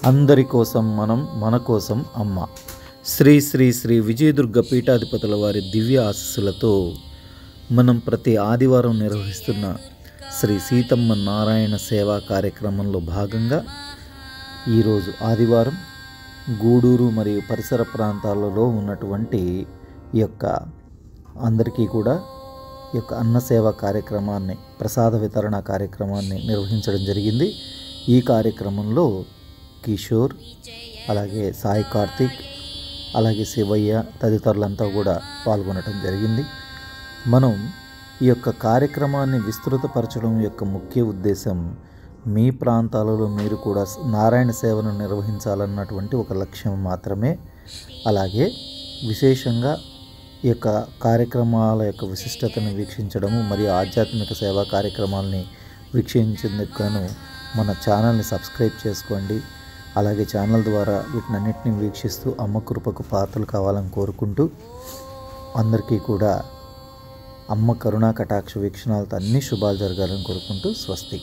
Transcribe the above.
అందరి కోసం మనం, మన కోసం అమ్మ. శ్రీ శ్రీ శ్రీ విజయదుర్గ పీఠాధిపతుల వారి దివ్య ఆశీస్సులతో మనం ప్రతి ఆదివారం నిర్వహిస్తున్న శ్రీ సీతమ్మ నారాయణ సేవా కార్యక్రమంలో భాగంగా ఈరోజు ఆదివారం గూడూరు మరియు పరిసర ప్రాంతాలలో ఉన్నటువంటి ఈ యొక్క అందరికీ కూడా ఈ యొక్క అన్నసేవ కార్యక్రమాన్ని, ప్రసాద వితరణ కార్యక్రమాన్ని నిర్వహించడం జరిగింది. ఈ కార్యక్రమంలో కిషోర్, అలాగే సాయి కార్తిక్, అలాగే శివయ్య తదితరులంతా కూడా పాల్గొనడం జరిగింది. మనం ఈ యొక్క కార్యక్రమాన్ని విస్తృతపరచడం యొక్క ముఖ్య ఉద్దేశం మీ ప్రాంతాలలో మీరు కూడా నారాయణ సేవను నిర్వహించాలన్నటువంటి ఒక లక్ష్యం మాత్రమే. అలాగే విశేషంగా ఈ యొక్క కార్యక్రమాల యొక్క విశిష్టతను వీక్షించడము మరియు ఆధ్యాత్మిక సేవా కార్యక్రమాలని వీక్షించేందుకు గాను మన ఛానల్ని సబ్స్క్రైబ్ చేసుకోండి. అలాగే ఛానల్ ద్వారా వీటినన్నింటినీ వీక్షిస్తూ అమ్మ కృపకు పాత్రలు కావాలని కోరుకుంటూ, అందరికీ కూడా అమ్మ కరుణా కటాక్ష వీక్షణాలతో అన్ని శుభాలు జరగాలని కోరుకుంటూ స్వస్తి.